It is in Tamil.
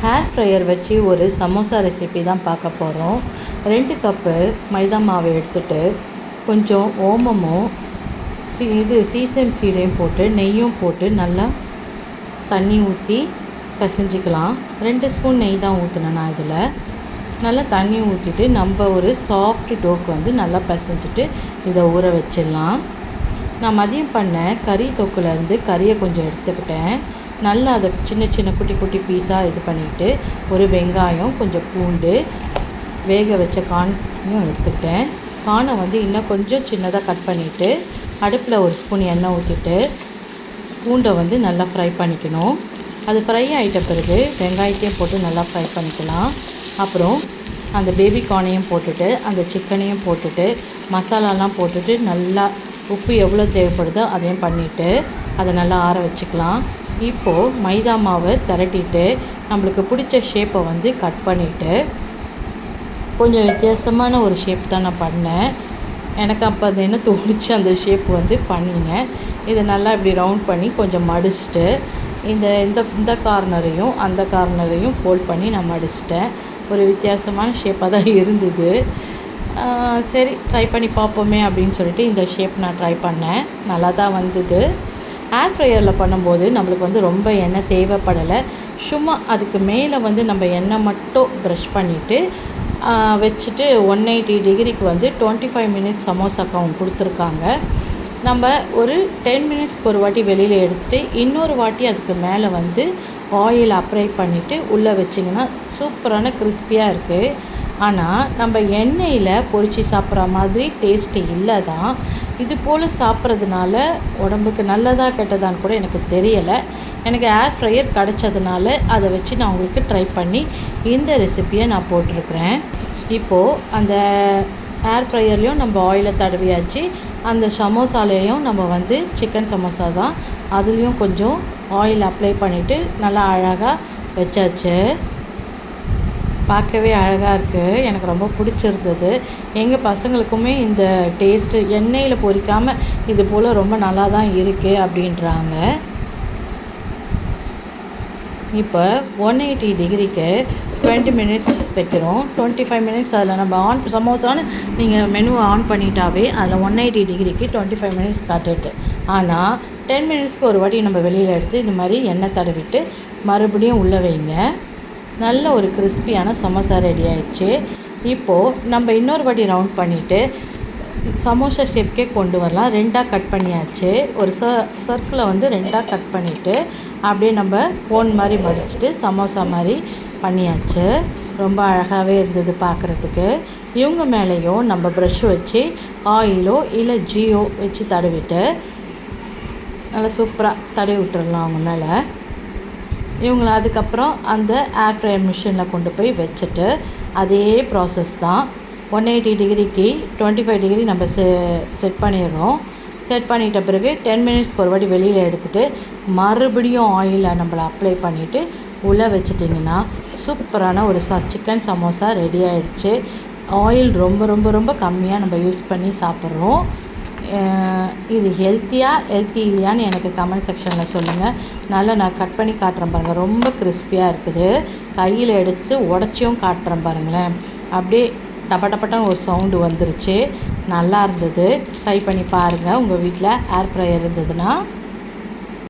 ஹேர் ஃப்ரையர் வச்சு ஒரு சமோசா ரெசிபி தான் பார்க்க போகிறோம். 2 கப்பு மைதா மாவு எடுத்துகிட்டு கொஞ்சம் ஓமமும் சீசம் சீடையும் போட்டு நெய்யும் போட்டு நல்லா தண்ணி ஊற்றி பிசைஞ்சிக்கலாம். 2 ஸ்பூன் நெய் தான் ஊற்றினேன் நான் இதில். நல்லா தண்ணி ஊற்றிட்டு நம்ம ஒரு சாஃப்ட் டோக்கு நல்லா பிசைஞ்சிட்டு இதை ஊற வச்சிடலாம். நான் மதியம் பண்ண கறி தொக்குலேருந்து கறியை கொஞ்சம் எடுத்துக்கிட்டேன். நல்லா அதை சின்ன சின்ன குட்டி குட்டி பீஸாக இது பண்ணிவிட்டு ஒரு வெங்காயம், கொஞ்சம் பூண்டு, வேக வச்ச கார்னையும் எடுத்துக்கிட்டேன். கார்னை இன்னும் கொஞ்சம் சின்னதாக கட் பண்ணிவிட்டு அடுப்பில் ஒரு ஸ்பூன் எண்ணெய் ஊற்றிட்டு பூண்டை நல்லா ஃப்ரை பண்ணிக்கணும். அது ஃப்ரை ஆகிட்ட பிறகு வெங்காயத்தையும் போட்டு நல்லா ஃப்ரை பண்ணிக்கலாம். அப்புறம் அந்த பேபி கார்னையும் போட்டுட்டு அந்த சிக்கனையும் போட்டுட்டு மசாலாலாம் போட்டுட்டு நல்லா உப்பு எவ்வளோ தேவைப்படுதோ அதையும் பண்ணிவிட்டு அதை நல்லா ஆற வச்சுக்கலாம். இப்போது மைதா மாவை திரட்டிட்டு நம்மளுக்கு பிடிச்ச ஷேப்பை கட் பண்ணிவிட்டு கொஞ்சம் வித்தியாசமான ஒரு ஷேப் தான் நான் பண்ணேன். எனக்கு அப்போ அது என்ன தோணுச்சு, அந்த ஷேப் பண்ணினேன். இதை நல்லா இப்படி ரவுண்ட் பண்ணி கொஞ்சம் மடிச்சுட்டு இந்த இந்த இந்த கார்னரையும் அந்த கார்னரையும் ஃபோல்ட் பண்ணி நான் மடிச்சிட்டேன். ஒரு வித்தியாசமான ஷேப்பாக தான் இருந்தது. சரி ட்ரை பண்ணி பார்ப்போமே அப்படின்னு சொல்லிட்டு இந்த ஷேப் நான் ட்ரை பண்ணேன். நல்லா தான் வந்தது. ஏர் ஃப்ரையரில் பண்ணும்போது நம்மளுக்கு ரொம்ப எண்ணெய் தேவைப்படலை. சும்மா அதுக்கு மேலே நம்ம எண்ணெய் மட்டும் ப்ரஷ் பண்ணிவிட்டு வச்சுட்டு 180 டிகிரிக்கு 25 மினிட்ஸ் சமோசாக்கு அவங்க கொடுத்துருக்காங்க. நம்ம ஒரு 10 மினிட்ஸ்க்கு ஒரு வாட்டி வெளியில் எடுத்துகிட்டு இன்னொரு வாட்டி அதுக்கு மேலே ஆயில் அப்ளை பண்ணிவிட்டு உள்ளே வச்சிங்கன்னா சூப்பரான கிறிஸ்பியாக இருக்குது. ஆனால் நம்ம எண்ணெயில் பொரித்து சாப்பிட்ற மாதிரி டேஸ்ட்டு இல்லை தான். இது போல் சாப்பிட்றதுனால உடம்புக்கு நல்லதா கெட்டதான்னு கூட எனக்கு தெரியலை. எனக்கு ஏர் ஃப்ரையர் கிடச்சதுனால அதை வச்சு நான் உங்களுக்கு ட்ரை பண்ணி இந்த ரெசிப்பியை நான் போட்டிருக்கிறேன். இப்போது அந்த ஏர் ஃப்ரையர்லேயும் நம்ம ஆயிலை தடவியாச்சு. அந்த சமோசாலேயும் நம்ம சிக்கன் சமோசா தான், அதுலேயும் கொஞ்சம் ஆயில் அப்ளை பண்ணிவிட்டு நல்லா அழகாக வச்சாச்சு. பார்க்கவே அழகாக இருக்குது. எனக்கு ரொம்ப பிடிச்சிருந்தது. எங்கள் பசங்களுக்குமே இந்த டேஸ்ட்டு எண்ணெயில் பொரிக்காமல் இது போல் ரொம்ப நல்லா தான் இருக்குது அப்படின்றாங்க. இப்போ 180 டிகிரிக்கு 20 மினிட்ஸ் வைக்கிறோம். 25 மினிட்ஸ் அதில் நம்ம சமோசான்னு நீங்கள் மெனுவை ஆன் பண்ணிட்டாவே அதில் 180 டிகிரிக்கு 25 மினிட்ஸ் காட்டுது. ஆனால் 10 மினிட்ஸ்க்கு ஒரு வாட்டி நம்ம வெளியில் எடுத்து இந்த மாதிரி எண்ணெய் தடவிட்டு மறுபடியும் உள்ளே வைங்க. நல்ல ஒரு கிறிஸ்பியான சமோசா ரெடி ஆயிடுச்சு. இப்போது நம்ம இன்னொரு வாட்டி ரவுண்ட் பண்ணிவிட்டு சமோசா ஷேப்கே கொண்டு வரலாம். 2ஆக கட் பண்ணியாச்சு. ஒரு சர்க்கிளை 2ஆக கட் பண்ணிவிட்டு அப்படியே நம்ம கோன் மாதிரி மடிச்சுட்டு சமோசா மாதிரி பண்ணியாச்சு. ரொம்ப அழகாகவே இருந்தது பார்க்குறதுக்கு. இவங்க மேலேயும் நம்ம ப்ரஷ் வச்சு ஆயிலோ இல்லை ஜீயோ வச்சு தடவிட்டு நல்லா சூப்பராக தடவி விட்டுறலாம் அவங்க மேலே. இவங்கள அதுக்கப்புறம் அந்த ஏர் ஃப்ரையர் மிஷினில் கொண்டு போய் வச்சுட்டு அதே ப்ராசஸ் தான். 180 டிகிரிக்கு 25 டிகிரி நம்ம செட் பண்ணிடுறோம். செட் பண்ணிட்ட பிறகு 10 மினிட்ஸ்க்கு ஒரு வாட்டி வெளியில் எடுத்துகிட்டு மறுபடியும் ஆயிலை நம்மளை அப்ளை பண்ணிவிட்டு உள்ளே வச்சிட்டிங்கன்னா சூப்பரான ஒரு சிக்கன் சமோசா ரெடி ஆகிடுச்சு. ஆயில் ரொம்ப ரொம்ப ரொம்ப கம்மியாக நம்ம யூஸ் பண்ணி சாப்பிட்றோம். இது ஹெல்த்தி இல்லையான்னு எனக்கு கமெண்ட் செக்ஷனில் சொல்லுங்கள். நல்லா நான் கட் பண்ணி காட்டுறேன் பாருங்கள். ரொம்ப கிறிஸ்பியாக இருக்குது. கையில் எடுத்து உடச்சியும் காட்டுறேன் பாருங்களேன். அப்படியே டப்பட்டப்பட்டான்னு ஒரு சவுண்டு வந்துருச்சு. நல்லா இருந்தது. ட்ரை பண்ணி பாருங்கள் உங்கள் வீட்டில் ஏர் ஃப்ரையர் இருந்ததுன்னா.